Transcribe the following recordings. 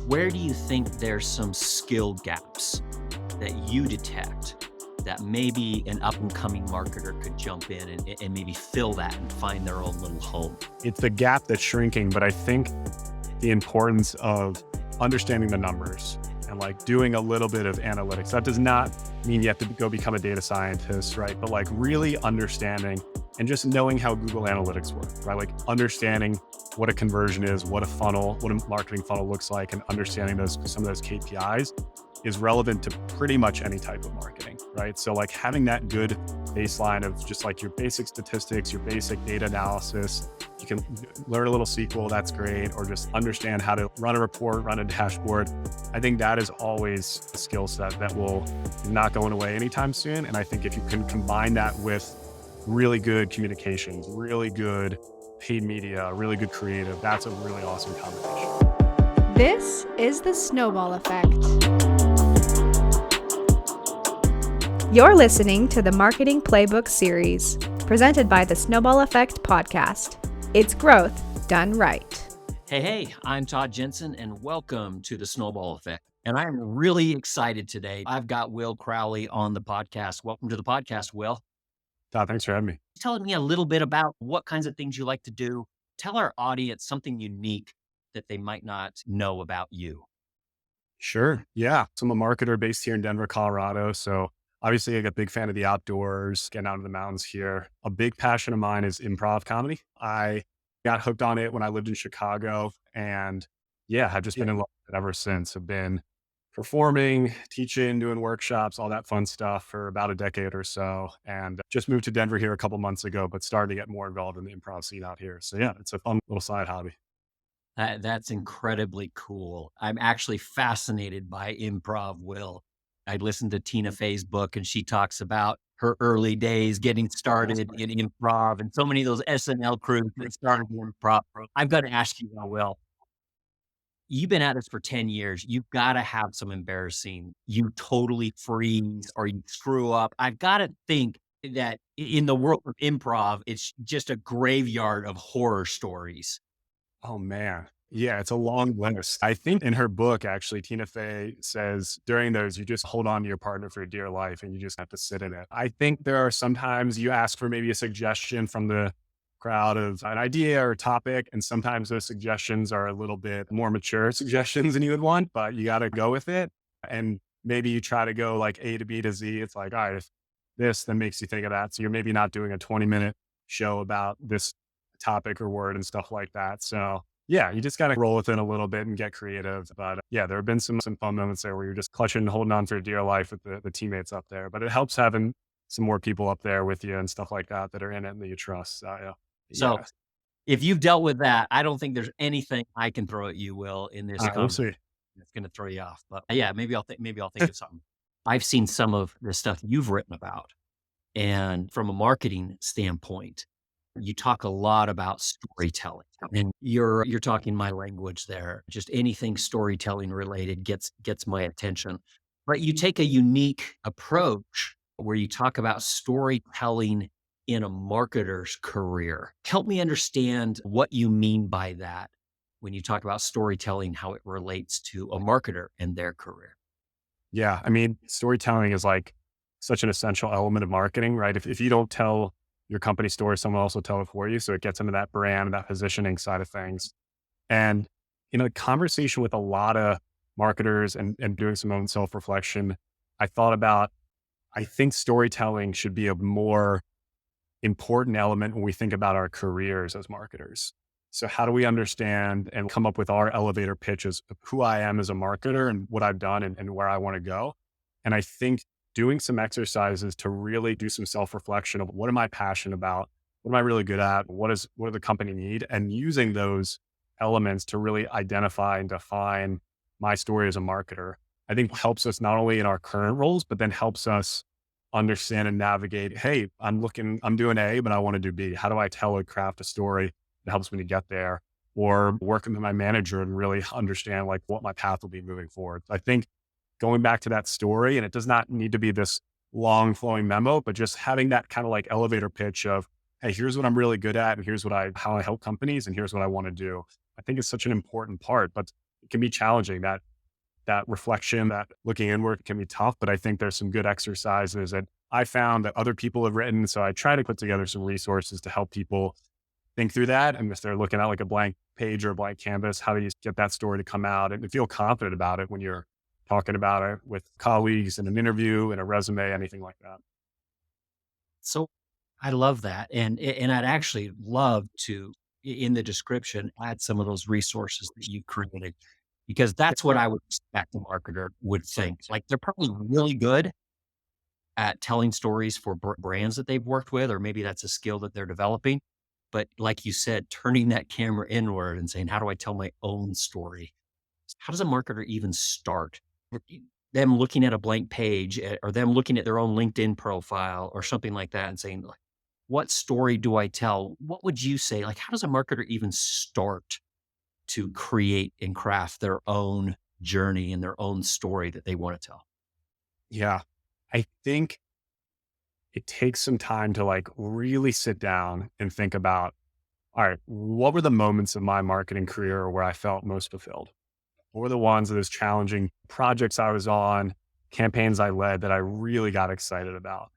Where do you think there's some skill gaps that you detect that maybe an up and coming marketer could jump in and maybe fill that and find their own little home? It's the gap that's shrinking, but I think the importance of understanding the numbers and like doing a little bit of analytics. That does not mean you have to go become a data scientist, right? But like really understanding and just knowing how Google Analytics work, right? Like understanding what a conversion is, what a marketing funnel looks like, and understanding some of those KPIs is relevant to pretty much any type of marketing, right? So like having that good baseline of just like your basic statistics, your basic data analysis, you can learn a little SQL, that's great, or just understand how to run a report, run a dashboard. I think that is always a skill set that will not going away anytime soon. And I think if you can combine that with really good communications, really good paid media, really good creative, that's a really awesome combination. This is the Snowball Effect. You're listening to the Marketing Playbook series, presented by the Snowball Effect podcast. It's growth done right. Hey, I'm Todd Jensen, and welcome to the Snowball Effect. And I'm really excited today. I've got Will Crowley on the podcast. Welcome to the podcast, Will. Todd, thanks for having me. Telling me a little bit about what kinds of things you like to do. Tell our audience something unique that they might not know about you. Sure. Yeah. So I'm a marketer based here in Denver, Colorado. So obviously I'm a big fan of the outdoors, getting out in the mountains here. A big passion of mine is improv comedy. I got hooked on it when I lived in Chicago, and I've just been in love with it ever since. I've been performing, teaching, doing workshops, all that fun stuff for about a decade or so. And just moved to Denver here a couple months ago, but started to get more involved in the improv scene out here. So it's a fun little side hobby. That's incredibly cool. I'm actually fascinated by improv, Will. I listened to Tina Fey's book, and she talks about her early days getting started in improv and so many of those SNL crews that started in improv. I've got to ask you, Will, you've been at this for 10 years. You've got to have some embarrassing, you totally freeze or you screw up. I've got to think that in the world of improv, it's just a graveyard of horror stories. Oh man. Yeah, it's a long list. I think in her book, actually, Tina Fey says during those, you just hold on to your partner for dear life and you just have to sit in it. I think there are sometimes you ask for maybe a suggestion from the crowd of an idea or topic, and sometimes those suggestions are a little bit more mature suggestions than you would want, but you got to go with it. And maybe you try to go like A to B to Z. It's like, all right, if this then makes you think of that. So you're maybe not doing a 20-minute show about this topic or word and stuff like that. So you just got to roll with it a little bit and get creative. But there have been some fun moments there where you're just clutching and holding on for dear life with the teammates up there. But it helps having some more people up there with you and stuff like that that are in it and that you trust. So if you've dealt with that, I don't think there's anything I can throw at you, Will, in this conversation that's going to throw you off. But maybe I'll think of something. I've seen some of the stuff you've written about, and from a marketing standpoint, you talk a lot about storytelling, and you're talking my language there. Just anything storytelling related gets my attention. But you take a unique approach where you talk about storytelling in a marketer's career. Help me understand what you mean by that when you talk about storytelling, how it relates to a marketer and their career. Yeah, I mean, storytelling is like such an essential element of marketing, right? If you don't tell your company story, someone else will tell it for you. So it gets into that brand, that positioning side of things. And in a conversation with a lot of marketers and doing some own self-reflection, I think storytelling should be a more important element when we think about our careers as marketers. So how do we understand and come up with our elevator pitches of who I am as a marketer and what I've done and where I want to go? And I think doing some exercises to really do some self-reflection of what am I passionate about? What am I really good at? What does the company need? And using those elements to really identify and define my story as a marketer, I think helps us not only in our current roles, but then helps us understand and navigate, hey, I'm doing A, but I want to do B. How do I craft a story that helps me to get there? Or working with my manager and really understand like what my path will be moving forward. I think going back to that story, and it does not need to be this long flowing memo, but just having that kind of like elevator pitch of, hey, here's what I'm really good at. And here's how I help companies. And here's what I want to do. I think it's such an important part, but it can be challenging. That reflection, that looking inward can be tough, but I think there's some good exercises that I found that other people have written. So I try to put together some resources to help people think through that. And if they're looking at like a blank page or a blank canvas, how do you get that story to come out and feel confident about it when you're talking about it with colleagues in an interview, in a resume, anything like that? So I love that. And I'd actually love to, in the description, add some of those resources that you created, because that's what I would expect a marketer would think. Like they're probably really good at telling stories for brands that they've worked with, or maybe that's a skill that they're developing. But like you said, turning that camera inward and saying, how do I tell my own story? How does a marketer even start? Them looking at a blank page, or them looking at their own LinkedIn profile or something like that and saying, like, what story do I tell? What would you say? Like, how does a marketer even start to create and craft their own journey and their own story that they want to tell? Yeah. I think it takes some time to like really sit down and think about, all right, what were the moments of my marketing career where I felt most fulfilled? What were the ones of those challenging projects I was on, campaigns I led that I really got excited about?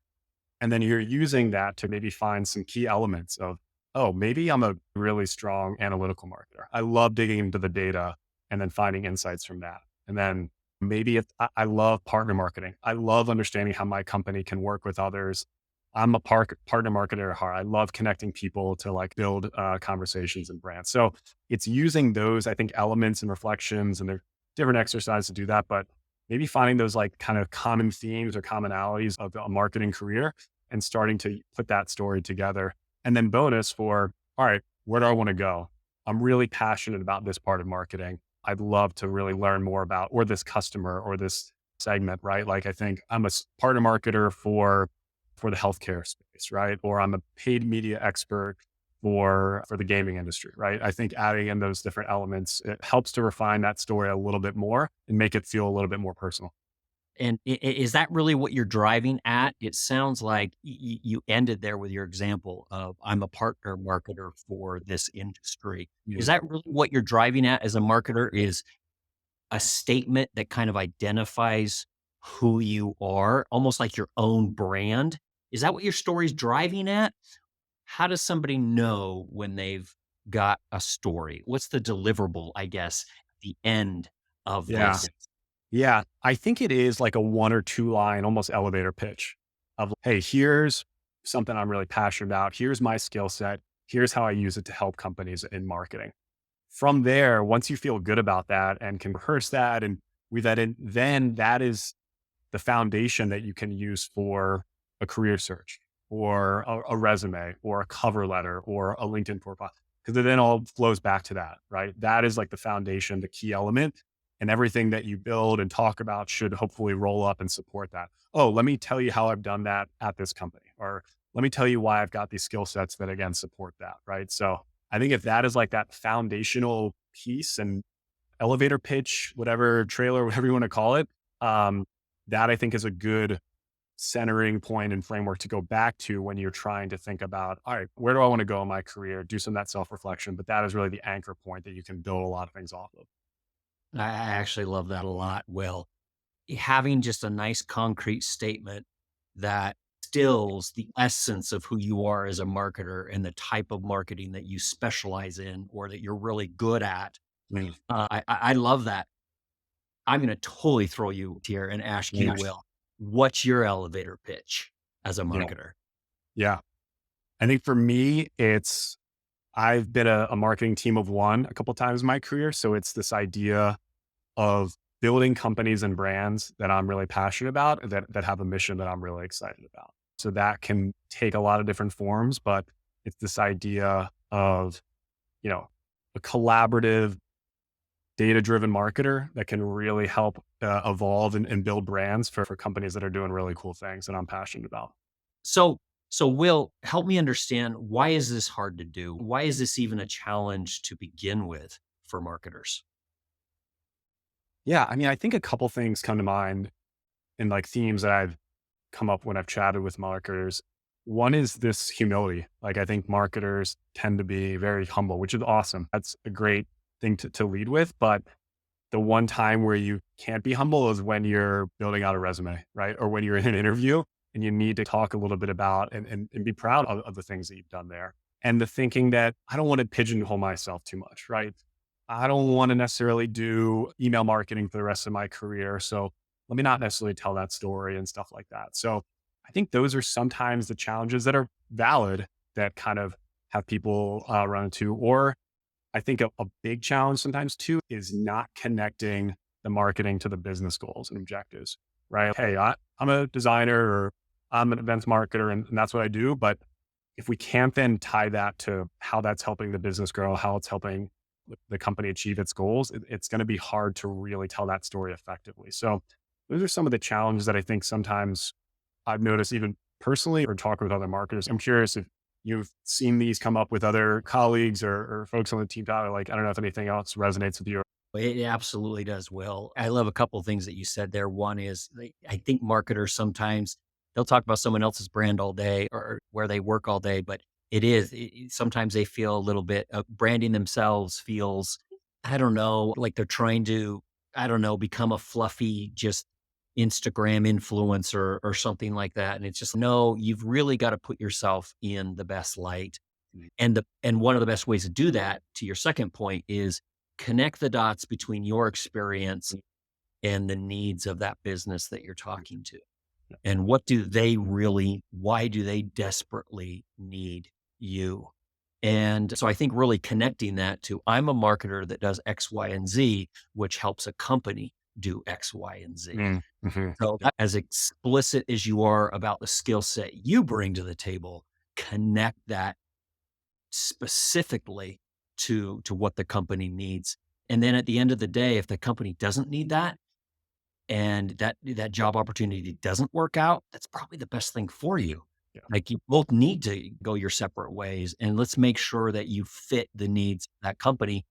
And then you're using that to maybe find some key elements of, oh, maybe I'm a really strong analytical marketer. I love digging into the data and then finding insights from that. And then maybe I love partner marketing. I love understanding how my company can work with others. I'm a partner marketer at heart. I love connecting people to like build conversations and brands. So it's using those, I think, elements and reflections, and there are different exercises to do that, but maybe finding those like kind of common themes or commonalities of a marketing career and starting to put that story together. And then bonus for, all right, where do I want to go? I'm really passionate about this part of marketing. I'd love to really learn more about, or this customer or this segment, right? Like I think I'm a partner marketer for the healthcare space, right? Or I'm a paid media expert for the gaming industry, right? I think adding in those different elements, it helps to refine that story a little bit more and make it feel a little bit more personal. And is that really what you're driving at? It sounds like you ended there with your example of, I'm a partner marketer for this industry. Is Mhm. that really what you're driving at as a marketer? Is a statement that kind of identifies who you are, almost like your own brand? Is that what your story's driving at? How does somebody know when they've got a story? What's the deliverable, I guess, at the end of Yeah. this? Yeah. I think it is like a 1 or 2 line, almost elevator pitch of, hey, here's something I'm really passionate about. Here's my skill set. Here's how I use it to help companies in marketing. From there, once you feel good about that and can rehearse that and weave that in, then that is the foundation that you can use for a career search or a resume or a cover letter or a LinkedIn profile. Because it then all flows back to that, right? That is like the foundation, the key element. And everything that you build and talk about should hopefully roll up and support that. Oh, let me tell you how I've done that at this company. Or let me tell you why I've got these skill sets that again support that, right? So I think if that is like that foundational piece and elevator pitch, whatever trailer, whatever you want to call it, um, that I think is a good centering point and framework to go back to when you're trying to think about, all right, where do I want to go in my career? Do some of that self reflection, but that is really the anchor point that you can build a lot of things off of. I actually love that a lot. Well, having just a nice concrete statement that stills the essence of who you are as a marketer and the type of marketing that you specialize in or that you're really good at. Mm. I love that. I'm going to totally throw you here and ask you, Yes. Will, what's your elevator pitch as a Yeah. marketer? Yeah. I think for me, I've been a marketing team of one a couple times in my career. So it's this idea of building companies and brands that I'm really passionate about, that have a mission that I'm really excited about. So that can take a lot of different forms, but it's this idea of, you know, a collaborative, data-driven marketer that can really help evolve and build brands for companies that are doing really cool things that I'm passionate about. So, so Will, help me understand, why is this hard to do? Why is this even a challenge to begin with for marketers? Yeah, I mean, I think a couple things come to mind in like themes that I've come up when I've chatted with marketers. One is this humility. Like I think marketers tend to be very humble, which is awesome. That's a great thing to lead with. But the one time where you can't be humble is when you're building out a resume, right? Or when you're in an interview and you need to talk a little bit about and be proud of the things that you've done there. And the thinking that I don't want to pigeonhole myself too much, right? I don't want to necessarily do email marketing for the rest of my career. So let me not necessarily tell that story and stuff like that. So I think those are sometimes the challenges that are valid that kind of have people run into. Or I think a big challenge sometimes too is not connecting the marketing to the business goals and objectives, right? Hey, I'm a designer or I'm an events marketer and that's what I do. But if we can't then tie that to how that's helping the business grow, how it's helping the company achieve its goals, it's going to be hard to really tell that story effectively. So those are some of the challenges that I think sometimes I've noticed even personally or talking with other marketers. I'm curious if you've seen these come up with other colleagues or folks on the team. Tyler, like, I don't know if anything else resonates with you. It absolutely does, Will. I love a couple of things that you said there. One is I think marketers sometimes they'll talk about someone else's brand all day or where they work all day, but sometimes they feel a little bit branding themselves feels, I don't know, like they're trying to, I don't know, become a fluffy, just Instagram influencer or something like that. And it's just, no, you've really got to put yourself in the best light. And one of the best ways to do that, to your second point, is connect the dots between your experience and the needs of that business that you're talking to. And why do they desperately need you? And so I think really connecting that to, I'm a marketer that does X, Y, and Z, which helps a company do X, Y, and Z. Mm-hmm. So as explicit as you are about the skill set you bring to the table, connect that specifically to what the company needs. And then at the end of the day, if the company doesn't need that and that job opportunity doesn't work out, that's probably the best thing for you. Yeah. Like you both need to go your separate ways, and let's make sure that you fit the needs of that company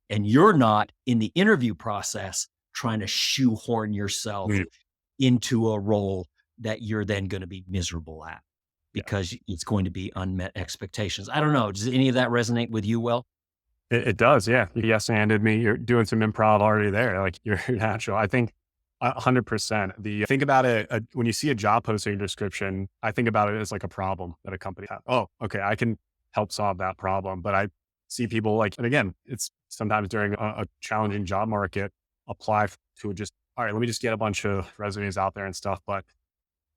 and you're not in the interview process trying to shoehorn yourself into a role that you're then going to be miserable at because it's going to be unmet expectations. I don't know. Does any of that resonate with you, Will? It does. Yeah. You yes-anded me. You're doing some improv already there. Like you're natural. I think 100%. Think about it. When you see a job posting description, I think about it as like a problem that a company has. Oh, okay. I can help solve that problem. But I see people like, and again, it's sometimes during a challenging job market, apply to just, all right, let me just get a bunch of resumes out there and stuff. But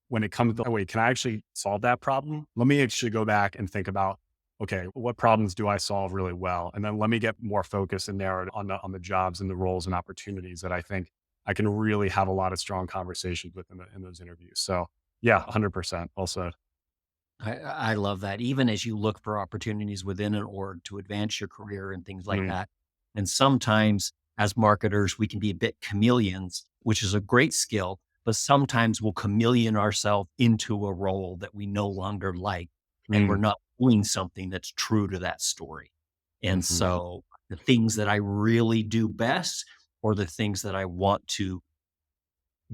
when it comes to, oh, wait, can I actually solve that problem? Let me actually go back and think about, okay, what problems do I solve really well? And then let me get more focused and narrowed on the jobs and the roles and opportunities that I think I can really have a lot of strong conversations with in those interviews. So yeah, 100%. Also, I love that. Even as you look for opportunities within an org to advance your career and things like that. And sometimes as marketers, we can be a bit chameleons, which is a great skill, but sometimes we'll chameleon ourselves into a role that we no longer like. And we're not doing something that's true to that story. And so the things that I really do best or the things that I want to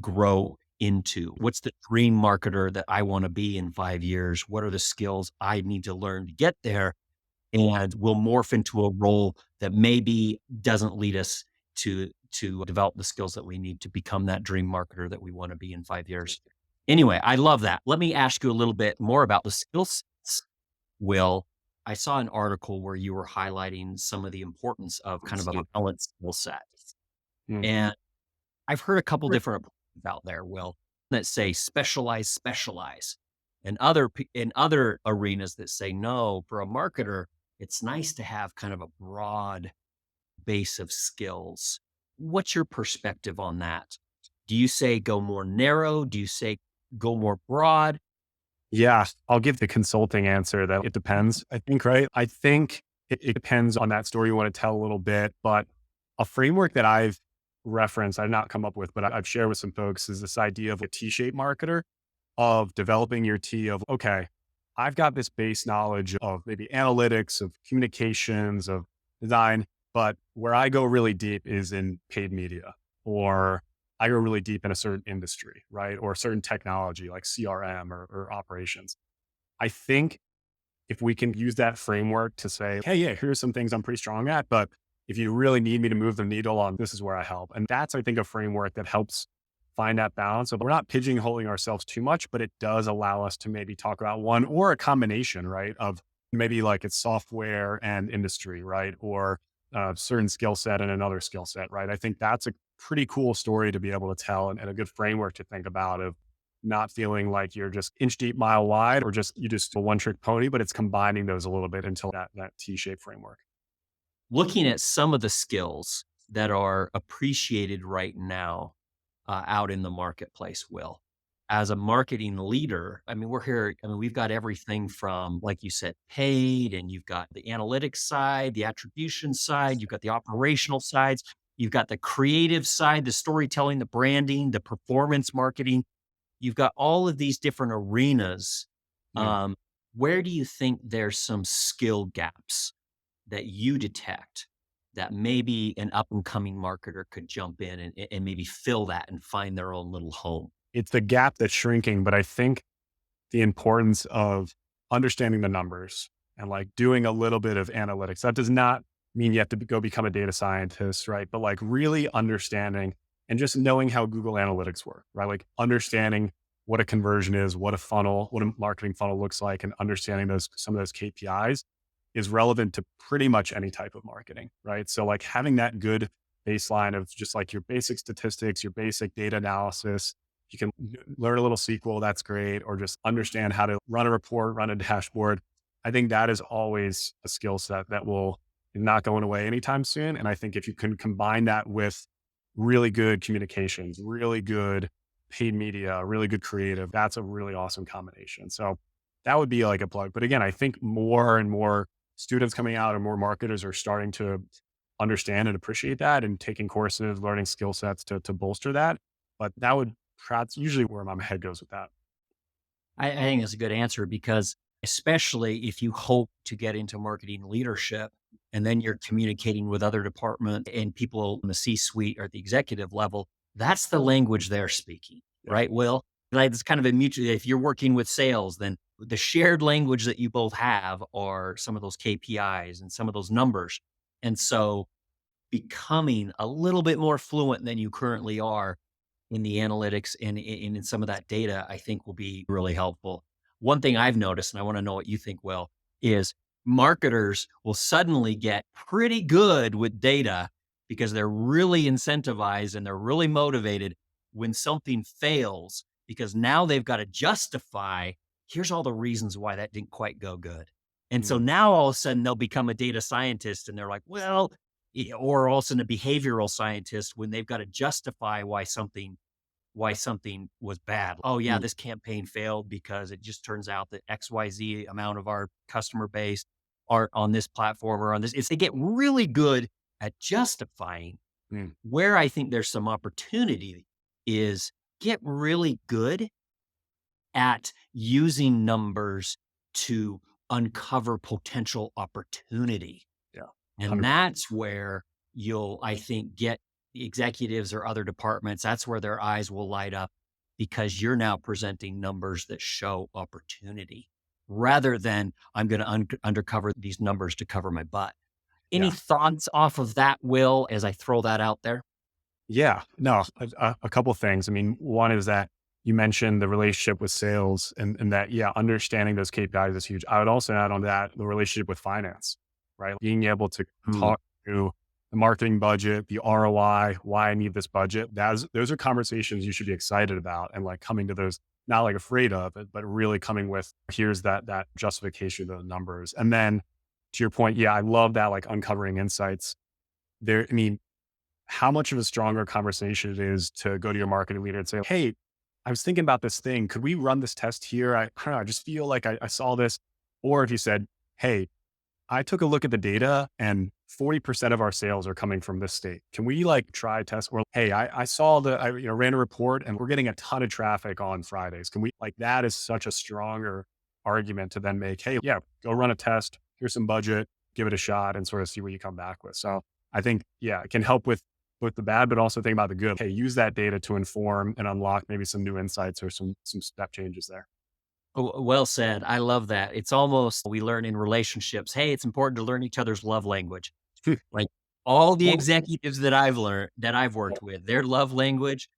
grow into. What's the dream marketer that I want to be in 5 years? What are the skills I need to learn to get there? And we'll morph into a role that maybe doesn't lead us to develop the skills that we need to become that dream marketer that we want to be in 5 years. Anyway, I love that. Let me ask you a little bit more about the skill sets. Will, I saw an article where you were highlighting some of the importance of kind of a balanced skill set. And I've heard a couple different approaches out there, Will, that say specialize, and in other arenas that say no. For a marketer, it's nice to have kind of a broad base of skills. What's your perspective on that? Do you say go more narrow? Do you say go more broad? Yeah, I'll give the consulting answer that it depends, I think, right? I think it depends on that story you want to tell a little bit, but a framework that I've referenced, I've not come up with, but I've shared with some folks is this idea of a T-shaped marketer, of developing your T of, okay, I've got this base knowledge of maybe analytics, of communications, of design, but where I go really deep is in paid media, or I go really deep in a certain industry, right? Or a certain technology like CRM or operations. I think if we can use that framework to say, hey, yeah, here's some things I'm pretty strong at, but if you really need me to move the needle on, this is where I help. And that's, I think, a framework that helps find that balance. So we're not pigeonholing ourselves too much, but it does allow us to maybe talk about one or a combination, right? Of maybe like it's software and industry, right? Or a certain skill set and another skill set, right? I think that's a pretty cool story to be able to tell and a good framework to think about of not feeling like you're just inch deep, mile wide, or just you just a one trick pony, but it's combining those a little bit until that T-shaped framework. Looking at some of the skills that are appreciated right now out in the marketplace, Will, as a marketing leader, I mean, we're here, I mean, we've got everything from, like you said, paid, and you've got the analytics side, the attribution side, you've got the operational sides, you've got the creative side, the storytelling, the branding, the performance marketing. You've got all of these different arenas. Yeah. Where do you think there's some skill gaps that you detect that maybe an up and coming marketer could jump in and maybe fill that and find their own little home? It's the gap that's shrinking, but I think the importance of understanding the numbers and like doing a little bit of analytics. That does not mean you have to go become a data scientist, right? But like really understanding and just knowing how Google Analytics work, right? Like understanding what a conversion is, what a marketing funnel looks like, and understanding some of those KPIs is relevant to pretty much any type of marketing, right? So like having that good baseline of just like your basic statistics, your basic data analysis, you can learn a little SQL, that's great, or just understand how to run a report, run a dashboard. I think that is always a skill set that will not going away anytime soon. And I think if you can combine that with really good communications, really good paid media, really good creative, that's a really awesome combination. So that would be like a plug. But again, I think more and more students coming out and more marketers are starting to understand and appreciate that and taking courses, learning skill sets to bolster that. But that would that's usually where my head goes with that. I think it's a good answer because especially if you hope to get into marketing leadership and then you're communicating with other department and people in the C-suite or at the executive level, that's the language they're speaking, Yeah. right, Will? Like it's kind of a mutual, if you're working with sales, then the shared language that you both have are some of those KPIs and some of those numbers. And so becoming a little bit more fluent than you currently are in the analytics and in some of that data, I think will be really helpful. One thing I've noticed, and I want to know what you think, Will, is marketers will suddenly get pretty good with data because they're really incentivized and they're really motivated when something fails, because now they've got to justify, here's all the reasons why that didn't quite go good. And so now all of a sudden they'll become a data scientist and they're like, well, or also a behavioral scientist when they've got to justify why something was bad. Oh yeah, this campaign failed because it just turns out that XYZ amount of our customer base aren't on this platform or on this. It's they get really good at justifying. Where I think there's some opportunity is get really good at using numbers to uncover potential opportunity. Yeah. And 100%. that's where you'll, I think, get the executives or other departments. That's where their eyes will light up because you're now presenting numbers that show opportunity rather than I'm going to undercover these numbers to cover my butt. Any Yeah. thoughts off of that, Will, as I throw that out there? Yeah, no, a couple of things. I mean, one is that you mentioned the relationship with sales and that, yeah, understanding those KPIs is huge. I would also add on that the relationship with finance, right? Being able to talk to the marketing budget, the ROI, why I need this budget. Those are conversations you should be excited about and like coming to those, not like afraid of it, but really coming with, here's that justification of the numbers. And then to your point, yeah, I love that, like uncovering insights there. I mean, how much of a stronger conversation it is to go to your marketing leader and say, hey, I was thinking about this thing. Could we run this test here? I don't know. I just feel like I saw this. Or if you said, hey, I took a look at the data and 40% of our sales are coming from this state. Can we like try test? Or, hey, I saw I ran a report and we're getting a ton of traffic on Fridays. Can we like, that is such a stronger argument to then make, hey, yeah, go run a test. Here's some budget, give it a shot and sort of see what you come back with. So I think, yeah, it can help with the bad, but also think about the good. Okay, use that data to inform and unlock maybe some new insights or some step changes there. Oh, well said. I love that. It's almost we learn in relationships. Hey, it's important to learn each other's love language. Like all the executives that I've worked with, their love language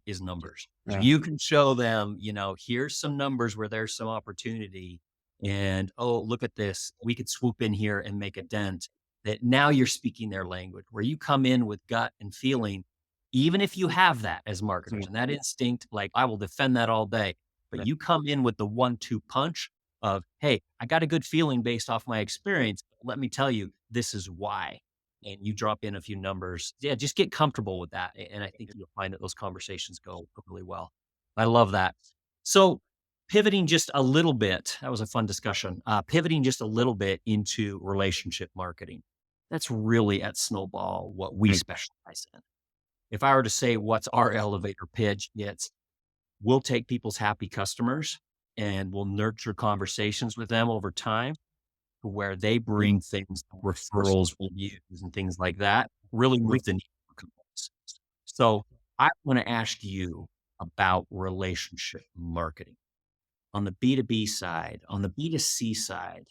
is numbers. Yeah. You can show them, here's some numbers where there's some opportunity, and oh, look at this. We could swoop in here and make a dent. That now you're speaking their language, where you come in with gut and feeling, even if you have that as marketers and that instinct, like I will defend that all day, but you come in with the 1-2 punch of, hey, I got a good feeling based off my experience. Let me tell you, this is why. And you drop in a few numbers. Yeah, just get comfortable with that. And I think you'll find that those conversations go really well. I love that. So pivoting just a little bit, that was a fun discussion. Pivoting just a little bit into relationship marketing. That's really at Snowball what we specialize in. If I were to say what's our elevator pitch, it's we'll take people's happy customers and we'll nurture conversations with them over time to where they bring things, referrals, reviews, and things like that, really move the needle for companies. So I want to ask you about relationship marketing. On the B2B side, on the B2C side,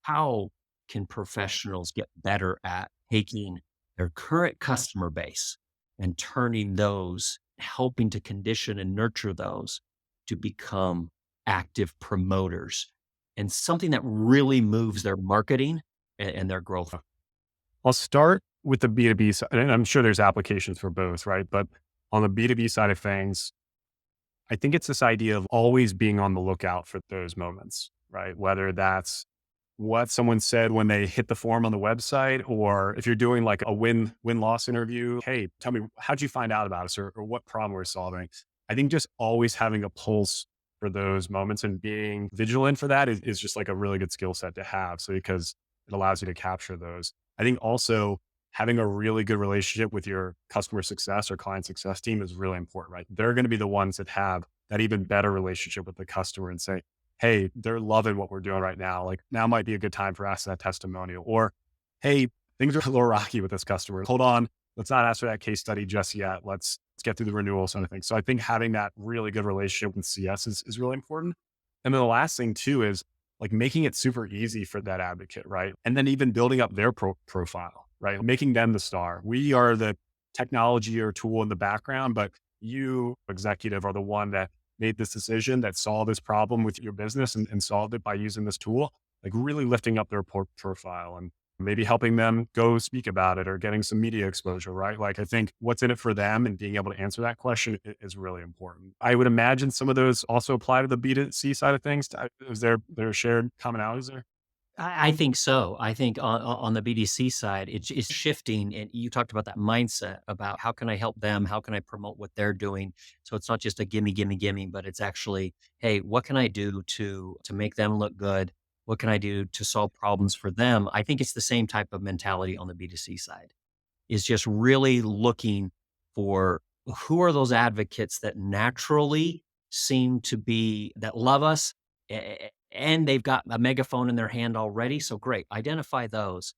how can professionals get better at taking their current customer base and turning those, helping to condition and nurture those to become active promoters and something that really moves their marketing and their growth? I'll start with the B2B side, and I'm sure there's applications for both, right? But on the B2B side of things, I think it's this idea of always being on the lookout for those moments, right? Whether that's what someone said when they hit the form on the website, or if you're doing like a win-loss interview, hey, tell me, how'd you find out about us, or what problem we're solving? I think just always having a pulse for those moments and being vigilant for that is just like a really good skill set to have. So because it allows you to capture those. I think also having a really good relationship with your customer success or client success team is really important, right? They're going to be the ones that have that even better relationship with the customer and say, hey, they're loving what we're doing right now. Like now might be a good time for us that testimonial, or, hey, things are a little rocky with this customer. Hold on. Let's not ask for that case study just yet. Let's get through the renewal sort of thing. So I think having that really good relationship with CS is really important. And then the last thing too is like making it super easy for that advocate, right? And then even building up their profile, right? Making them the star. We are the technology or tool in the background, but you, executive, are the one that made this decision, that saw this problem with your business and solved it by using this tool. Like really lifting up their profile and maybe helping them go speak about it or getting some media exposure, right? Like I think what's in it for them and being able to answer that question is really important. I would imagine some of those also apply to the B2C side of things. Is there shared commonalities there? I think so. I think on the BDC side, it's shifting. And you talked about that mindset about how can I help them? How can I promote what they're doing? So it's not just a gimme, gimme, gimme, but it's actually, hey, what can I do to make them look good? What can I do to solve problems for them? I think it's the same type of mentality on the B2C side. Is just really looking for who are those advocates that naturally seem to be that love us and they've got a megaphone in their hand already. So great, identify those.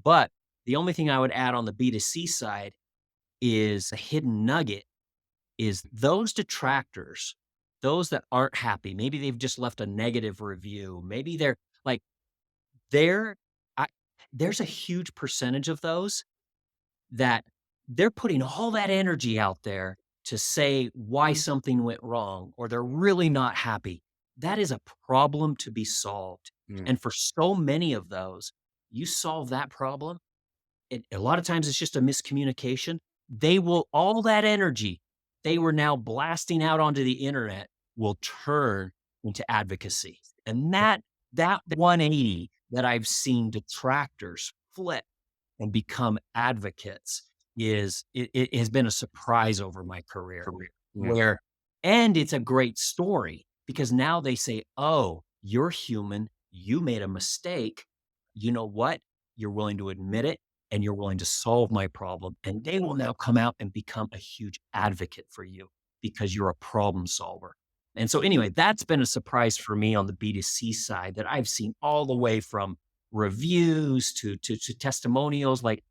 But the only thing I would add on the B2C side is a hidden nugget is those detractors, those that aren't happy. Maybe they've just left a negative review. Maybe they're like, they're, I, there's a huge percentage of those that they're putting all that energy out there to say why something went wrong or they're really not happy. That is a problem to be solved. And for so many of those, you solve that problem. And a lot of times it's just a miscommunication. They will, all that energy they were now blasting out onto the internet will turn into advocacy. And that 180 that I've seen detractors flip and become advocates it has been a surprise over my career where, and it's a great story because now they say, oh, you're human. You made a mistake. You know what? You're willing to admit it and you're willing to solve my problem. And they will now come out and become a huge advocate for you because you're a problem solver. And so anyway, that's been a surprise for me on the B2C side that I've seen all the way from reviews to testimonials, like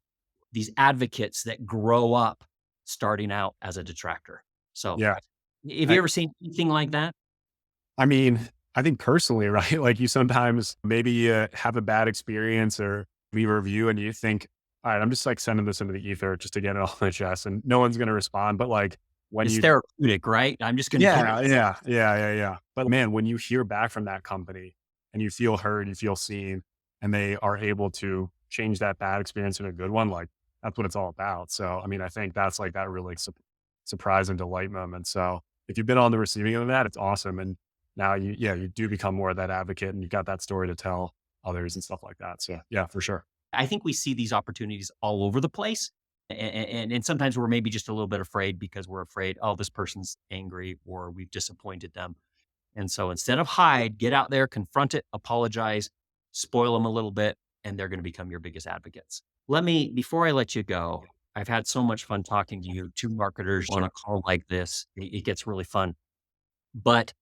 these advocates that grow up starting out as a detractor. So Yeah. have you ever seen anything like that? I mean, I think personally, right? Like you sometimes maybe have a bad experience or leave a review and you think, all right, I'm just like sending this into the ether just to get it off my chest and no one's going to respond. But like when It's you, therapeutic, right? I'm just going to get yeah. But man, when you hear back from that company and you feel heard, you feel seen, and they are able to change that bad experience in a good one, like that's what it's all about. So, I mean, I think that's like that really surprise and delight moment. So if you've been on the receiving end of that, it's awesome. And now you do become more of that advocate and you've got that story to tell others and stuff like that. So yeah, for sure. I think we see these opportunities all over the place. And sometimes we're maybe just a little bit afraid because we're afraid, oh, this person's angry or we've disappointed them. And so instead of hide, get out there, confront it, apologize, spoil them a little bit, and they're going to become your biggest advocates. Before I let you go, I've had so much fun talking to you, two marketers on a call like this. It gets really fun. But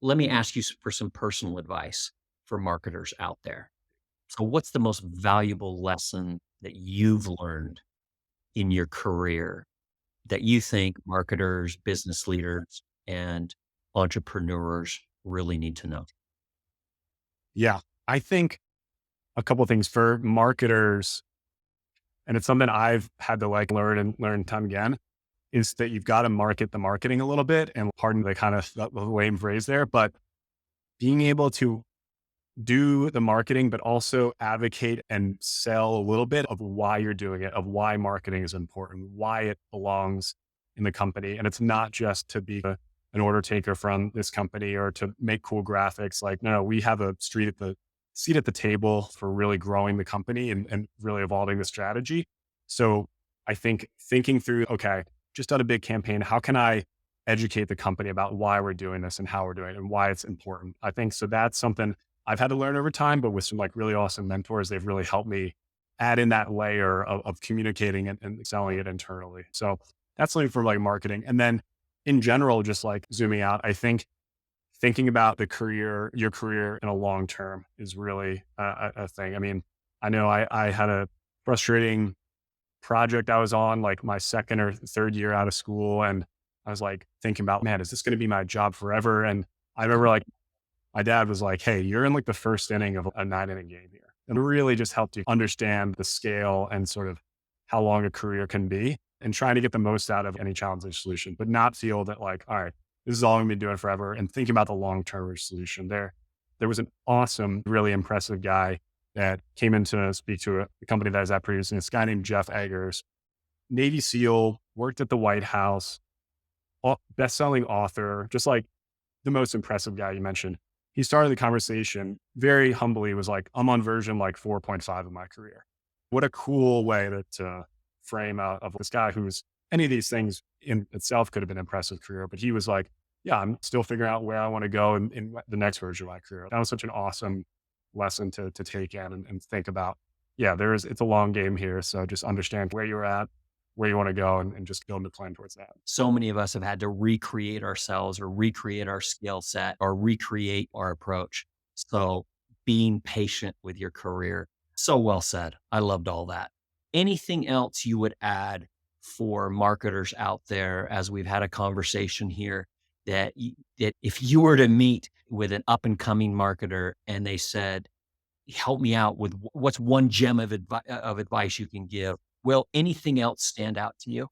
let me ask you for some personal advice for marketers out there. So what's the most valuable lesson that you've learned in your career that you think marketers, business leaders, and entrepreneurs really need to know? Yeah. I think a couple of things for marketers, and it's something I've had to like learn time again, is that you've got to market the marketing a little bit, and pardon the kind of the lame phrase there, but being able to do the marketing, but also advocate and sell a little bit of why you're doing it, of why marketing is important, why it belongs in the company. And it's not just to be an order taker from this company or to make cool graphics. Like, no, we have a seat at the table for really growing the company and really evolving the strategy. So I think thinking through, okay, just done a big campaign. How can I educate the company about why we're doing this and how we're doing it and why it's important? I think so that's something I've had to learn over time, but with some like really awesome mentors, they've really helped me add in that layer of communicating and selling it internally. So that's something for like marketing. And then in general, just like zooming out, I think thinking about your career in a long term is really a thing. I mean, I know I had a frustrating project I was on like my second or third year out of school. And I was like thinking about, man, is this going to be my job forever? And I remember like my dad was like, hey, you're in like the first inning of a 9 inning game here. And it really just helped you understand the scale and sort of how long a career can be and trying to get the most out of any challenging solution, but not feel that like, all right, this is all I'm gonna be doing forever. And thinking about the long-term solution there was an awesome, really impressive guy that came in to speak to a company that I was at previously. This guy named Jeff Eggers, Navy SEAL, worked at the White House, best-selling author, just like the most impressive guy you mentioned. He started the conversation very humbly, was like, I'm on version like 4.5 of my career. What a cool way to frame out of this guy who's any of these things in itself could have been an impressive career, but he was like, yeah, I'm still figuring out where I want to go in the next version of my career. That was such an awesome lesson to take in and think about. Yeah, it's a long game here. So just understand where you're at, where you want to go and just build a plan towards that. So many of us have had to recreate ourselves or recreate our skill set or recreate our approach. So being patient with your career. So well said. I loved all that. Anything else you would add for marketers out there as we've had a conversation here that if you were to meet with an up and coming marketer and they said, help me out with what's one gem of advice you can give? Will anything else stand out to you?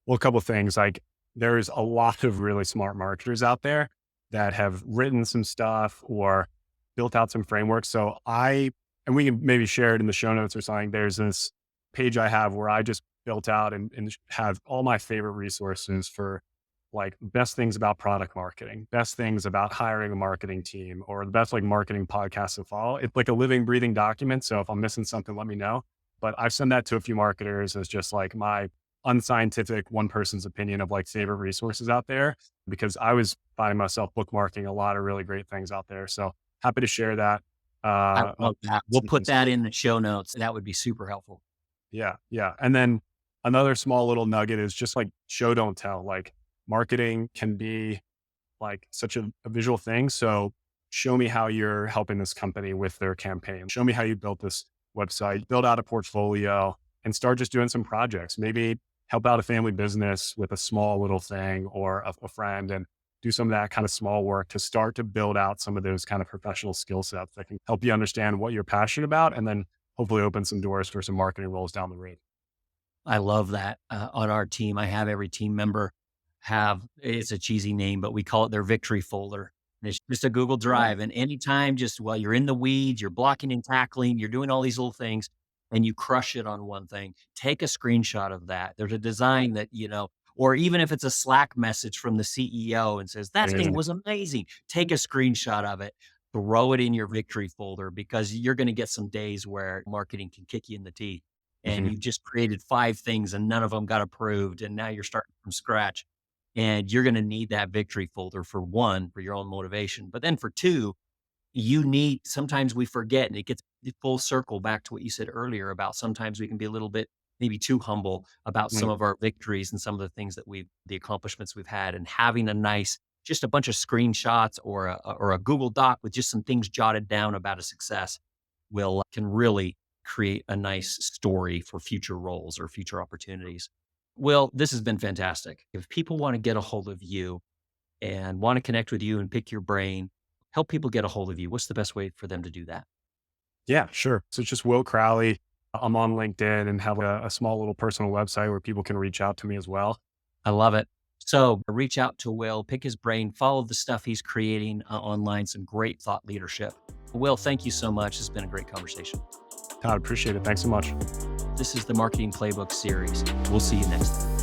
Well, a couple of things. Like there's a lot of really smart marketers out there that have written some stuff or built out some frameworks. And we can maybe share it in the show notes or something. There's this page I have where I just built out and have all my favorite resources for like best things about product marketing, best things about hiring a marketing team, or the best like marketing podcasts to follow. It's like a living, breathing document. So if I'm missing something, let me know. But I've sent that to a few marketers as just like my unscientific one person's opinion of like favorite resources out there, because I was finding myself bookmarking a lot of really great things out there. So happy to share that. I love that. We'll put that in the show notes. That would be super helpful. Yeah. Yeah. And then another small little nugget is just like show, don't tell. Like marketing can be like such a visual thing. So show me how you're helping this company with their campaign. Show me how you built this website, build out a portfolio and start just doing some projects. Maybe help out a family business with a small little thing or a friend and do some of that kind of small work to start to build out some of those kind of professional skill sets that can help you understand what you're passionate about and then hopefully open some doors for some marketing roles down the road. I love that. On our team, I have every team member it's a cheesy name, but we call it their victory folder. And it's just a Google Drive. And anytime, just while you're in the weeds, you're blocking and tackling, you're doing all these little things, and you crush it on one thing, take a screenshot of that. There's a design that, or even if it's a Slack message from the CEO and says, that thing was amazing, take a screenshot of it, throw it in your victory folder, because you're going to get some days where marketing can kick you in the teeth. And you've just created 5 things and none of them got approved. And now you're starting from scratch. And you're going to need that victory folder for 1, for your own motivation. But then for 2, sometimes we forget, and it gets full circle back to what you said earlier about sometimes we can be a little bit maybe too humble about some of our victories and some of the things that the accomplishments we've had, and having just a bunch of screenshots or a Google Doc with just some things jotted down about a success can really create a nice story for future roles or future opportunities. Will, this has been fantastic. If people want to get a hold of you and want to connect with you and pick your brain, help people get a hold of you, what's the best way for them to do that? Yeah, sure. So it's just Will Crowley. I'm on LinkedIn and have a small little personal website where people can reach out to me as well. I love it. So reach out to Will, pick his brain, follow the stuff he's creating online, some great thought leadership. Will, thank you so much. It's been a great conversation. Todd, appreciate it. Thanks so much. This is the Marketing Playbook series. We'll see you next time.